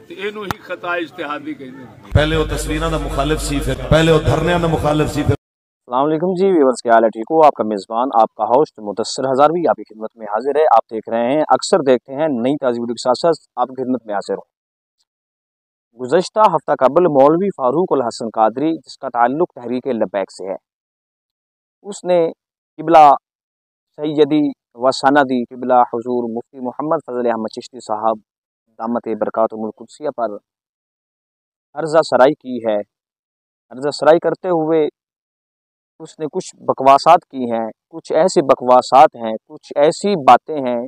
ਤੇ ਇਹਨੂੰ ਹੀ ਖਤਾ ਇਜਤਿਹਾਦੀ ਕਹਿੰਦੇ ਨੇ। पहले वो तस्वीरों का मुखालिफ सी, फिर पहले वो धरने का मुखालिफ सी। अस्सलाम वालेकुम जी व्यूअर्स, क्या हाल है? ठीक हो? आपका मेज़बान आपका होस्ट मुदस्सिर हज़ारवी आपकी खिदमत में हाजिर है। आप देख रहे हैं, अक्सर देखते हैं, नई ताज़ी वीडियो के साथ साथ आपकी खिदमत में हाजिर हूँ। गुज़श्ता हफ्ता कबल मौलवी फ़ारूक उल हसन कादरी, जिसका ताल्लुक़ तहरीक लब्बैक से है, उसने किबला सैयदी व सनदी किबला हुज़ूर मुफ्ती मोहम्मद फ़ज़ल अहमद चिश्ती साहब दामत बरकातुहुल कुद्सिया पर अर्ज़ा सराई की है। अर्ज़ा सराई करते हुए उसने कुछ बकवासात की हैं, कुछ ऐसी बकवासात हैं, कुछ ऐसी बातें हैं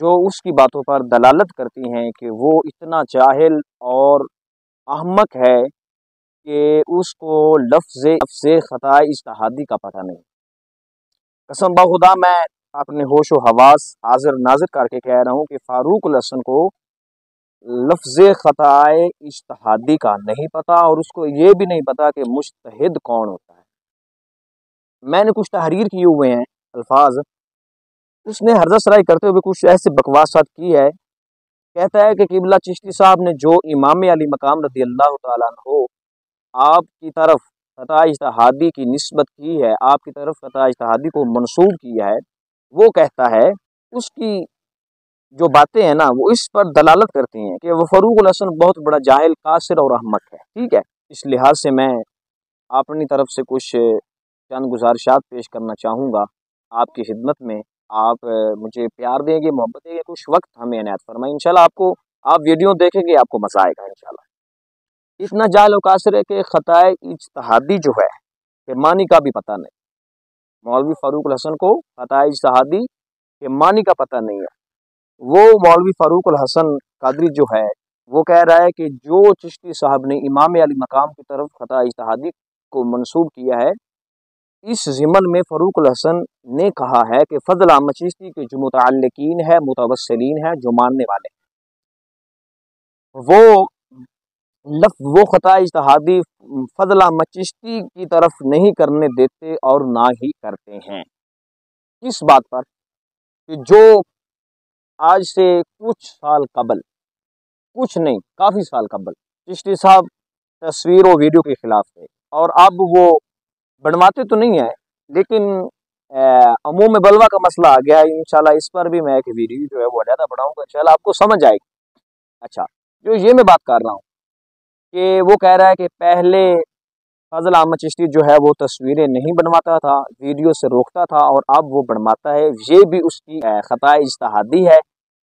जो उसकी बातों पर दलालत करती हैं कि वो इतना जाहिल और अहमक है कि उसको लफ्ज़ ख़ता इज्तिहादी का पता नहीं। कसम खुदा मैं अपने होश व हवास हाजिर नाजिर करके कह रहा हूँ कि फ़ारूक उल हसन को लफ्ज़ ख़ता इज्तिहादी का नहीं पता, और उसको ये भी नहीं पता कि मुज्तहिद कौन होता है। मैंने कुछ तहरीर किए हुए हैं अल्फाज, उसने हर्जा सराई करते हुए कुछ ऐसे बकवासात की है। कहता है कि किबला चिश्ती साहब ने जो इमाम अली मकाम रज़ी अल्लाह तआला अन्हु आपकी तरफ ख़ता इज्तिहादी की निस्बत की है, आपकी तरफ ख़ता इज्तिहादी को मंसूब किया है, वो कहता है उसकी जो बातें हैं ना वो इस पर दलालत करती हैं कि वो फ़ारूक उल हसन बहुत बड़ा जाहिल, कासिर और अहमक है। ठीक है, इस लिहाज से मैं अपनी तरफ से कुछ चंद गुजारिशात पेश करना चाहूँगा आपकी खिदमत में। आप मुझे प्यार देंगे, मोहब्बत देंगे, कुछ वक्त हमें इनायत फरमाएं। इंशाल्लाह आपको, आप वीडियो देखेंगे आपको मज़ा आएगा इंशाल्लाह। इतना जाहिल और कासिर है कि ख़ता इज्तिहादी जो है कि मानी का भी पता नहीं। मौलवी फ़ारूक उल हसन को ख़ता इज्तिहादी के मानी का पता नहीं है। वो मौलवी फ़ारूक उल हसन कादरी जो है वो कह रहा है कि जो चिश्ती साहब ने इमाम अली मकाम की तरफ ख़ता इज्तिहादी को मंसूब किया है, इस ज़िमन में फ़ारूक उल हसन ने कहा है कि फ़ज़ल अहमद चिश्ती के जो मुतअल्लिकीन है, मुतवस्सिलीन है, जो मानने वाले, वो ख़ता इज्तिहादी फ़ज़ल अहमद चिश्ती की तरफ नहीं करने देते और ना ही करते हैं। इस बात पर कि जो आज से कुछ साल कबल, कुछ नहीं काफ़ी साल कबल चिश्ती साहब तस्वीर और वीडियो के ख़िलाफ़ थे, और अब वो बनवाते तो नहीं है, लेकिन अमूम बलवा का मसला आ गया है। इंशाल्लाह इस पर भी मैं एक वीडियो जो है वो ज़्यादा बनाऊँगा, इंशाल्लाह आपको समझ आएगी। अच्छा, जो ये मैं बात कर रहा हूँ कि वो कह रहा है कि पहले फ़ज़ल अहमद चिश्ती जो है वो तस्वीरें नहीं बनवाता था, वीडियो से रोकता था, और अब वो बनवाता है। ये भी उसकी ख़ता इज्तिहादी है,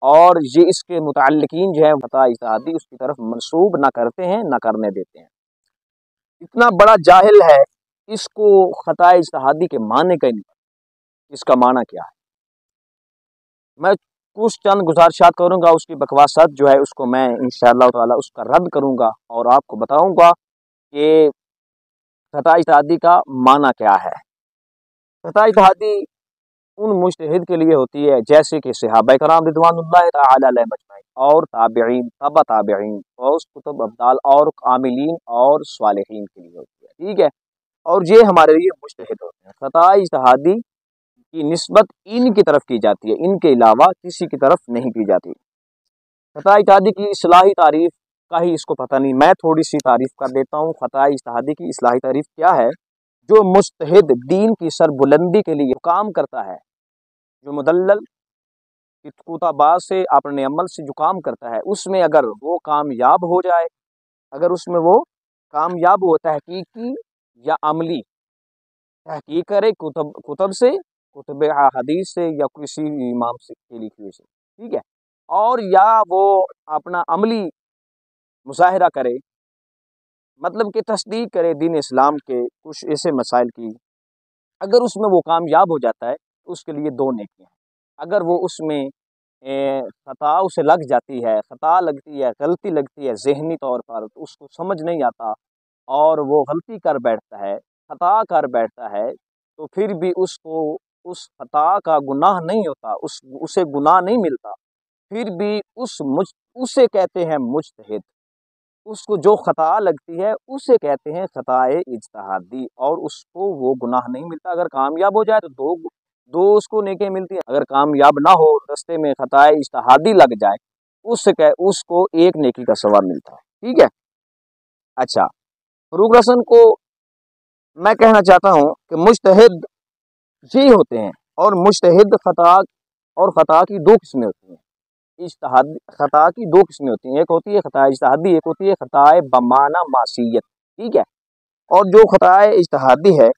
और ये इसके मुतअल्लिकीन जो है ख़ता इज्तिहादी उसकी तरफ मंसूब ना करते हैं ना करने देते हैं। इतना बड़ा जाहिल है, इसको ख़ता इज्तिहादी के माने का ही नहीं, इसका माना क्या है। मैं कुछ चंद गुजारिशात करूँगा, उसकी बकवासात जो है उसको मैं इंशाअल्लाह ताला उसका रद्द करूँगा और आपको बताऊँगा कि ख़ता इज्तिहादी का माना क्या है। ख़ता इज्तिहादी उन मुज्तहिद के लिए होती है जैसे कि सहाबा कराम रिज़वानुल्लाह तआला अलैहिम अजमईन और ताबिईन, तबा ताबिईन, गौस, कुतुब, अब्दाल और आमिलीन और स्वालिहीन के लिए होती है। ठीक है, और ये हमारे लिए मुज्तहिद होते हैं। ख़ता इज्तिहादी की निस्बत इनकी तरफ की जाती है, इनके अलावा किसी की तरफ नहीं की जाती। ख़ता इज्तिहादी की इस्लाही तारीफ़ का ही इसको पता नहीं। मैं थोड़ी सी तारीफ़ कर देता हूँ। ख़ता इज्तिहादी की इस्लाही तारीफ़ क्या है? जो मुज्तहिद दीन की सरबुलंदी के लिए काम करता है, जो मुदल्लल कुताबाज से अपने अमल से जो काम करता है, उसमें अगर वो कामयाब हो जाए, अगर उसमें वो कामयाब हो, तहकीकी या अमली तहकीक करे कुतब से, कुतुब हदीस से, या किसी इमाम से की लिखी हुई से, ठीक है, और या वो अपना अमली मुज़ाहिरा करे, मतलब कि तस्दीक करे दीन इस्लाम के कुछ ऐसे मसाइल की, अगर उसमें वो कामयाब हो जाता है तो उसके लिए दो नेकियां हैं। अगर वो उसमें ख़ता उसे लग जाती है, ख़ता लगती है, गलती लगती है ज़हनी तौर पर, तो उसको समझ नहीं आता और वो गलती कर बैठता है, ख़ता कर बैठता है, तो फिर भी उसको उस ख़ता का गुनाह नहीं होता, उसे गुनाह नहीं मिलता, फिर भी उसे कहते हैं मुज्तहिद। उसको जो ख़ता लगती है उसे कहते हैं ख़ताए इज्तिहादी, और उसको वो गुनाह नहीं मिलता। अगर कामयाब हो जाए तो दो उसको नेकियां मिलती हैं, अगर कामयाब ना हो, रास्ते में ख़ताए इज्तिहादी लग जाए उसको एक नेकी का सवाब मिलता है। ठीक है। अच्छा, फरूक हसन को मैं कहना चाहता हूँ कि मुज्तहिद यही होते हैं, और मुज्तहिद खता की दो किस्में होती हैं। इज्तिहादी खता की दो किस्में होती हैं, एक होती है खता इज्तिहादी, एक होती है खताए बमाना मासियत। ठीक है। और जो खताए इज्तिहादी है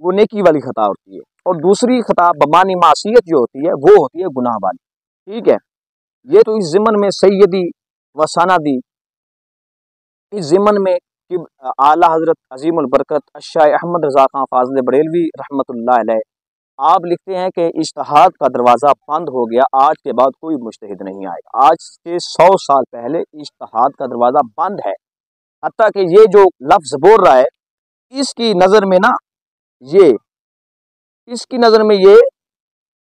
वो नेकी वाली खता होती है, और दूसरी खता बमानी मासियत जो होती है वो होती है गुनाह वाली। ठीक है। ये तो इस ज़िमन में सैयदी व सनदी, इस ज़िमन में कि आला हज़रत अज़ीमुल बरकत अशाह अहमद रज़ा खां फाज़िल बरेलवी रहमतुल्लाह अलैह आप लिखते हैं कि इज्तिहाद का दरवाज़ा बंद हो गया, आज के बाद कोई मुज्तहिद नहीं आएगा। आज से 100 साल पहले इज्तिहाद का दरवाज़ा बंद है। हत्ता कि ये जो लफ्ज़ बोल रहा है इसकी नज़र में ना इसकी नज़र में ये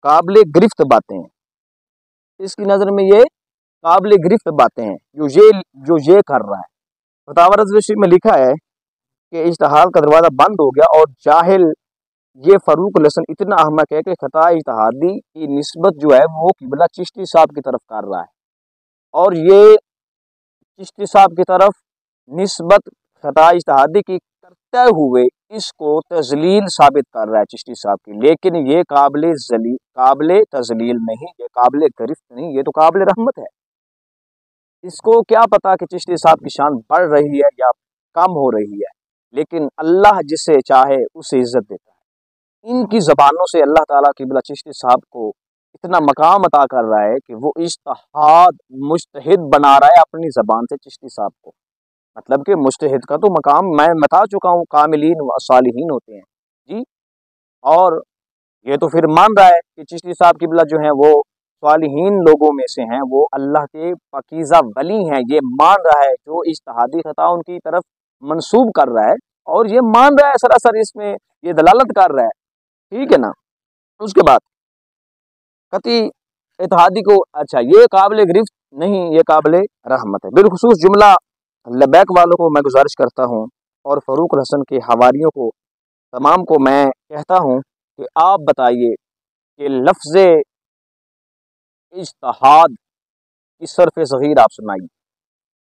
काबिल गिरफ्त बातें हैं, इसकी नज़र में ये काबिल गिरफ्त बातें हैं जो ये कर रहा है। फतावा रज़वी में लिखा है कि इज्तिहाद का दरवाज़ा बंद हो गया, और जाहिल ये फरूक हसन इतना अहमक है कि खता इज्तिहादी की निस्बत जो है वो किबला चिश्ती साहब की तरफ कर रहा है, और ये चिश्ती साहब की तरफ निस्बत खता इज्तिहादी की करते हुए इसको तजलील साबित कर रहा है चिश्ती साहब की। लेकिन ये काबिल तजलील नहीं, ये काबिल गिरफ्त नहीं, ये तो काबिल रहमत है। इसको क्या पता कि चिश्ती साहब की शान बढ़ रही है या कम हो रही है, लेकिन अल्लाह जिसे चाहे उसे इज्जत देता है। इनकी ज़बानों से अल्लाह ताला किबला चिश्ती साहब को इतना मकाम अता कर रहा है कि वो इज्तिहाद मुज्तहिद बना रहा है अपनी ज़बान से चिश्ती साहब को। मतलब कि मुज्तहिद का तो मकाम मैं बता चुका हूँ, कामिलीन व सालिहीन होते हैं जी। और ये तो फिर मान रहा है कि चिश्ती साहब किबला जो है वो सालिहीन लोगों में से हैं, वो अल्लाह के पाकीज़ा वली हैं, ये मान रहा है। जो इज्तिहादी खता उनकी तरफ मंसूब कर रहा है, और ये मान रहा है, सरासर इसमें ये दलालत कर रहा है। ठीक है ना। उसके बाद कती इत्तेहादी को, अच्छा ये काबिल गिरफ्त नहीं, ये काबिल रहमत है। बिलखुसूस जुमला लबैक वालों को मैं गुजारिश करता हूँ, और फरूक हसन के हवारियों को तमाम को मैं कहता हूँ कि आप बताइए कि लफ्ज़ इज्तिहाद की सर्फ़ सग़ीर आप सुनाइए।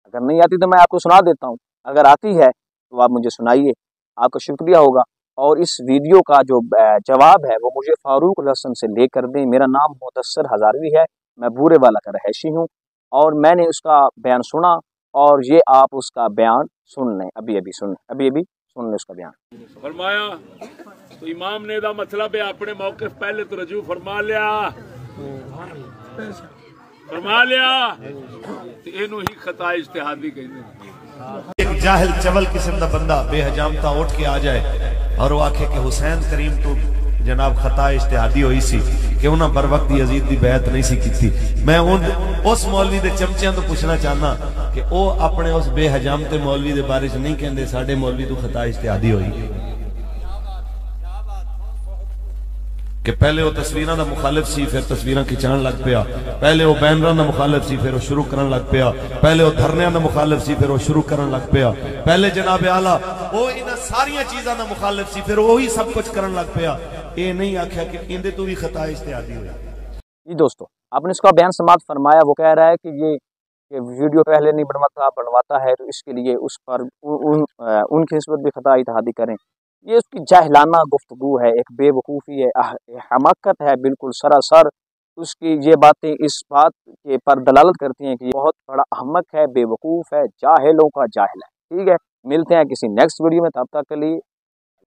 अगर नहीं आती तो मैं आपको सुना देता हूँ, अगर आती है तो आप मुझे सुनाइए, आपका शुक्रिया होगा। और इस वीडियो का जो जवाब है वो मुझे फारूक हसन से लेकर दें। मेरा नाम मुदस्सर हज़ारवी है, मैं बूरे वाला का रहायशी हूँ, और मैंने उसका बयान सुना, और ये आप उसका बयान सुन लें, अभी अभी सुन लें उसका बयान। फरमाया तो इमाम ने दा मतलब है अपने मौके पहले तो रजू फरमा लिया तो इनू ही खता इज्तिहादी कहते। एक जाहिल चवल किस्म का बंदा बेहजामता उठ के आ जाए और वो आखे कि हुसैन करीम तो जनाब खता इज्तिहादी हुई सी कि उन्हें बर वक्त यजीद की बैत नहीं सी की। मैं उस मौलवी के चमचियां तो पूछना चाहना कि वो अपने उस बेहजामते मौलवी के बारे नहीं कहते साडे मौलवी तो खता इज्तिहादी हुई कि पहले वो तस्वीरां दा मुखालिफ सी, फिर तस्वीरां खिंचाण लग पिया। पहले वो बैनरां दा मुखालिफ सी, फिर वो शुरू करन लग पिया। पहले वो धरनियां दा मुखालिफ सी, फिर वो शुरू करन लग पिया। पहले जनाब आला वो इन्हां सारियां चीज़ां दा मुखालिफ सी, फिर वही सब कुछ करन लग पिया। ये नहीं आख्या कि इंदे तो भी खता इज्तिहादी हुई। जी दोस्तों, आपने इसका बयान समाप्त फरमाया। वो कह रहा है कि ये वीडियो पहले नहीं बनवाता है तो इसके लिए उस पर उनकी निस्बत भी खता इज्तिहादी करें। ये उसकी जाहिलाना गुफ्तगू है, एक बेवकूफ़ी है, हमाकत है बिल्कुल सरासर। उसकी ये बातें इस बात के पर दलालत करती हैं कि ये बहुत बड़ा अहमक है, बेवकूफ़ है, जाहिलों का जाहिल है। ठीक है, मिलते हैं किसी नेक्स्ट वीडियो में, तब तक के लिए